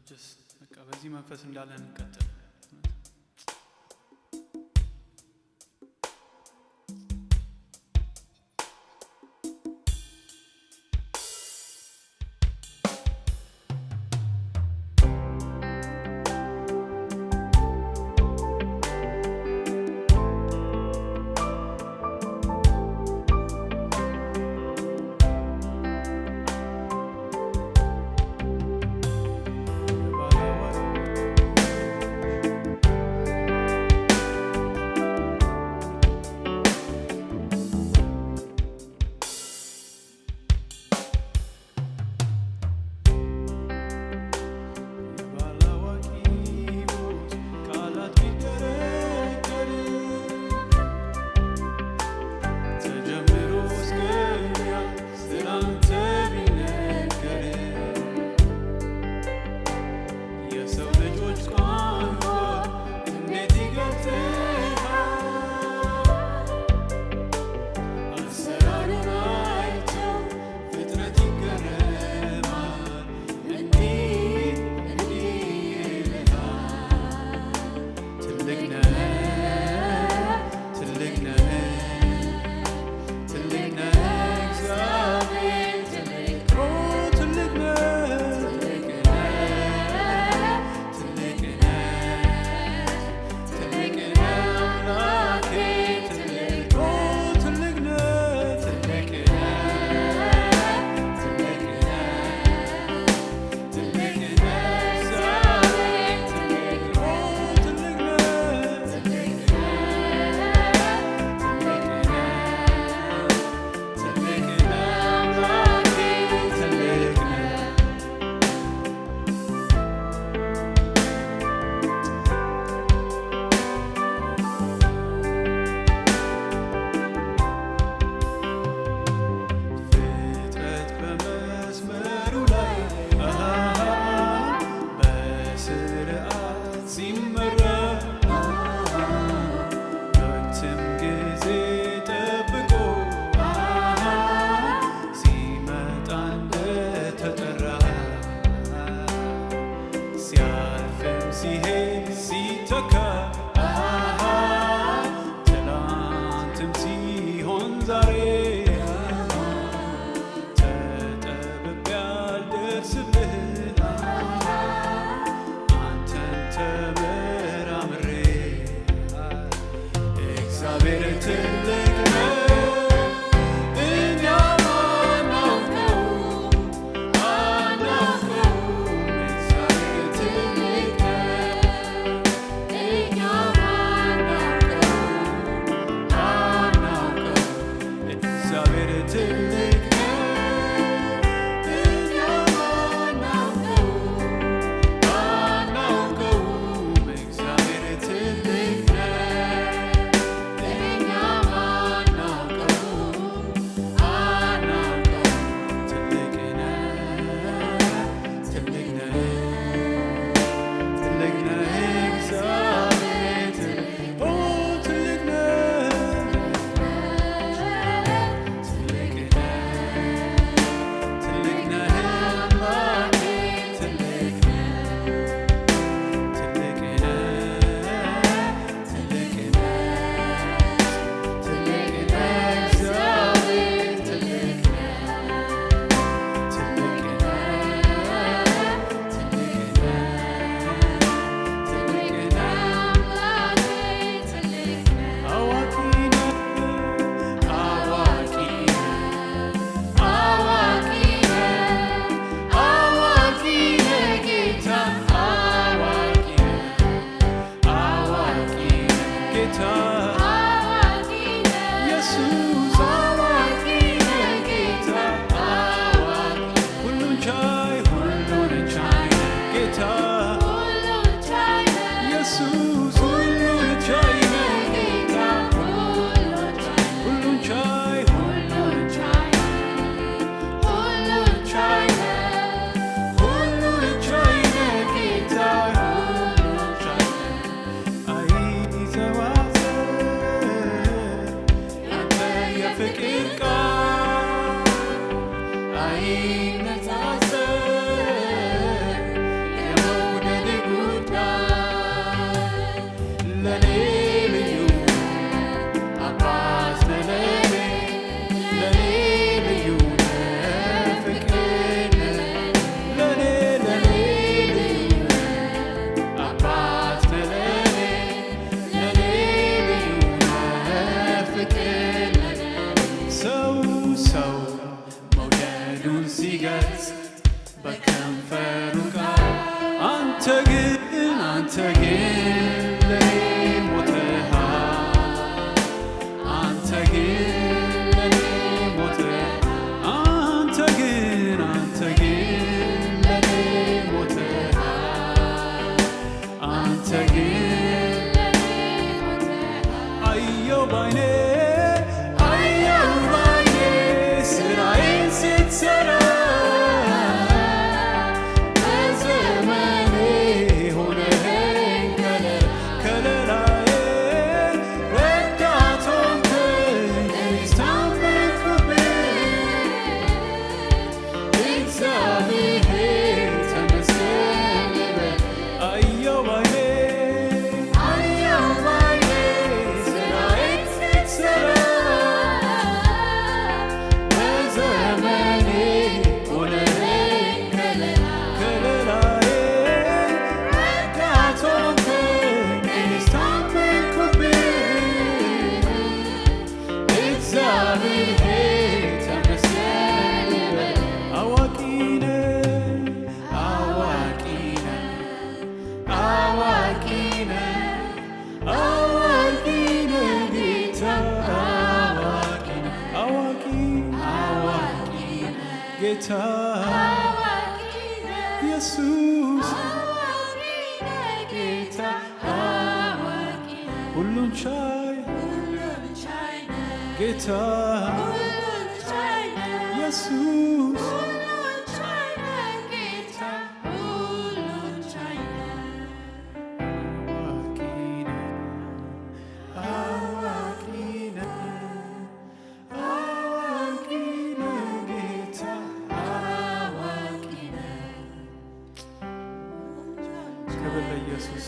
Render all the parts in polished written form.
ጀስት በቃ በዚህ መንፈስ እንዳለን እንቀጥል። ጌታ ኢየሱስ ጌታ ሁሉን ቻይ ጌታ ኢየሱስ ክብር ለኢየሱስ።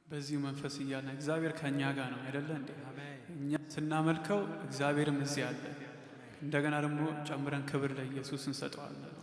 በዚሁ መንፈስ እያለ እግዚአብሔር ከእኛ ጋር ነው አይደለ እንዴ? እኛ ስናመልከው እግዚአብሔርም እዚህ አለ። እንደገና ደግሞ ጨምረን ክብር ለኢየሱስ እንሰጠዋለን።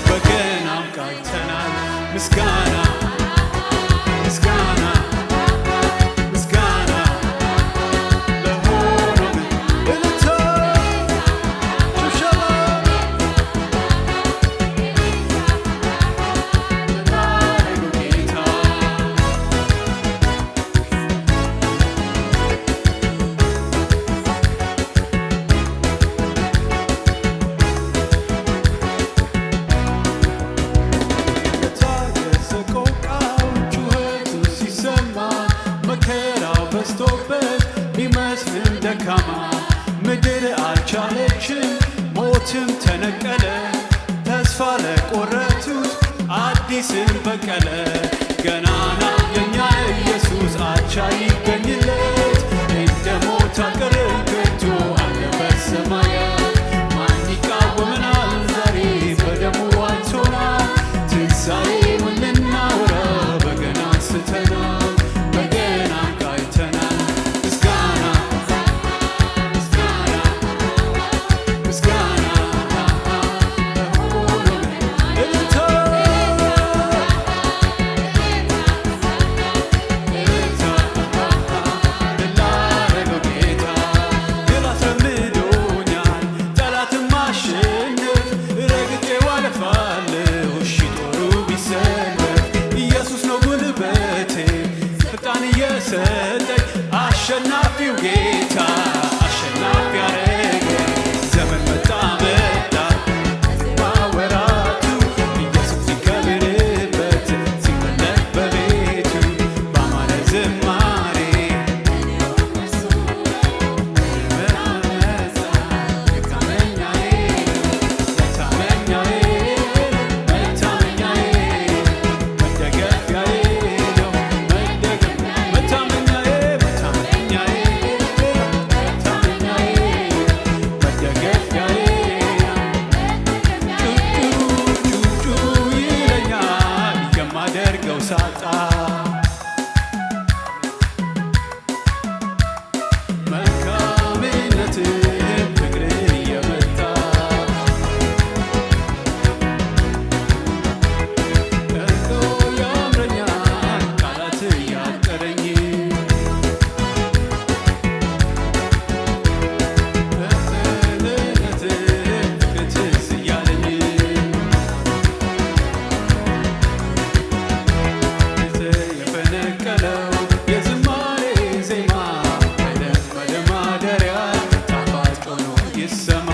በገናም ቃኝተናል ምስጋና ምስጋና ምስጋና ለሆነው እልልታ ሽብሸባ ለታረገው ጌታ go አዲስን በቀለ ገናና የኛ ኢየሱስ አቻ ይገኝለት እንደ ሞት አልቀረም ከቶ አለ በሰማያት ማን ይቃወመናል ዛሬ በደሙ ዋጅቶናል ትንሣኤውን ልናወራ በገና አንስተናል በገና ቃኝተናል ምስጋና ምስጋና ምስጋና እልልታ ላረገው ጌታ ድል አስለምዶኛል ጠላትን ማሸነፍ ረግጬው አልፋለሁ እሺ ጦሩ ቢሰለፍ ኢየሱስ ነው ጉልበቴ ፍጣን እየሰጠኝ አሸናፊው ጌታ አሸናፊ ያረገኝ ዘመን መጣ መጣ ማወራቱ ኢየሱስ ሲከብርበት ሲመለክ በቤቱ ባማረ ዝማሬ ሳጣ መልካምነትህን ፍቅርህን እየመጣ ቀርቶ ያምረኛል ቃላት እያጠረኝ በትንነትህ ፍቅር ትዝ እያለኝ የፈነቀለው የዝማሬ ዜማ በለመደ ማደሪያ ጣፋጭ ሆኖ ይሰማ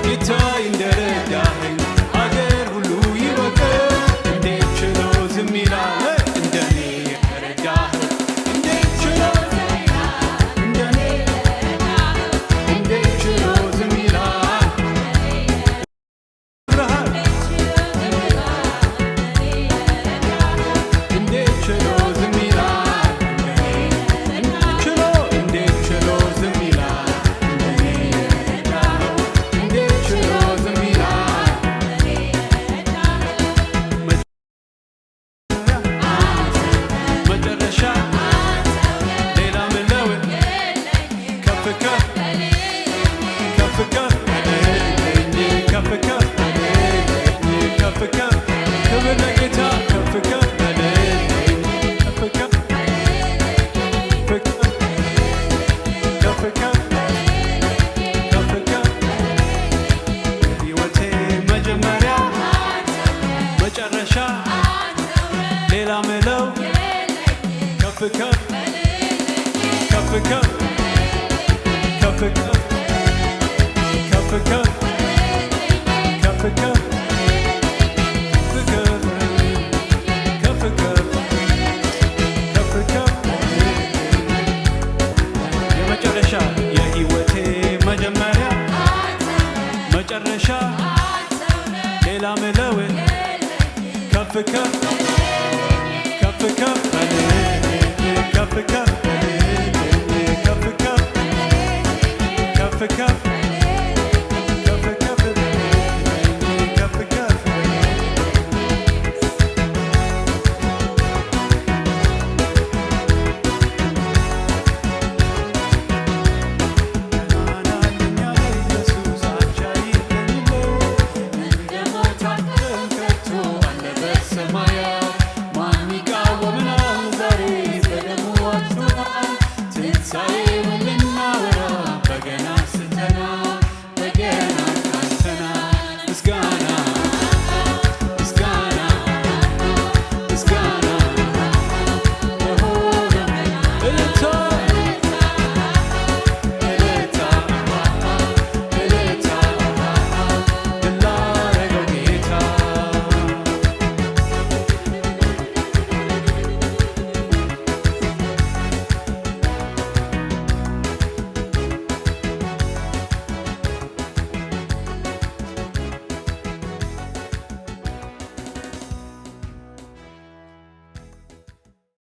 ጌታዬ እንደረዳኸኝ አገር ሁሉ ይወቀው እንዴት ችሎ ዝም ይላል እንደኔ የረዳኸው እንዴት ችሎ እንደኔ እንዴት ችሎ ዝም ይላል ብርሃን እንዴት ችሎ ዝም ይላል እንዴት ችሎ ዝም ይላል እንደኔ የረዳኸው እንዴት ችሎ ዝም ይላል መጨረሻ ሌላ ምለው ከፍ ከፍ ከፍ ከፍ ከፍ ከፍ ከፍ ከፍ ክብር ለጌታ ከፍ ከፍ ከፍ ከፍ ከፍ ከፍ ከፍ ከፍ ሕይወቴ መጀመሪያ መጨረሻ ሌላ ምለው ከፍ ከፍ ከፍ ከፍ ከፍ ከፍ ከፍ ከፍ ከፍ ከፍ ከፍ ከፍ ከፍ ከፍ የመጨረሻ የሕይወቴ መጀመሪያ መጨረሻ ሌላ ምለው ከፍ ከፍ ከፍ ከፍ ከፍ ከፍ ከፍ ከፍ ከፍ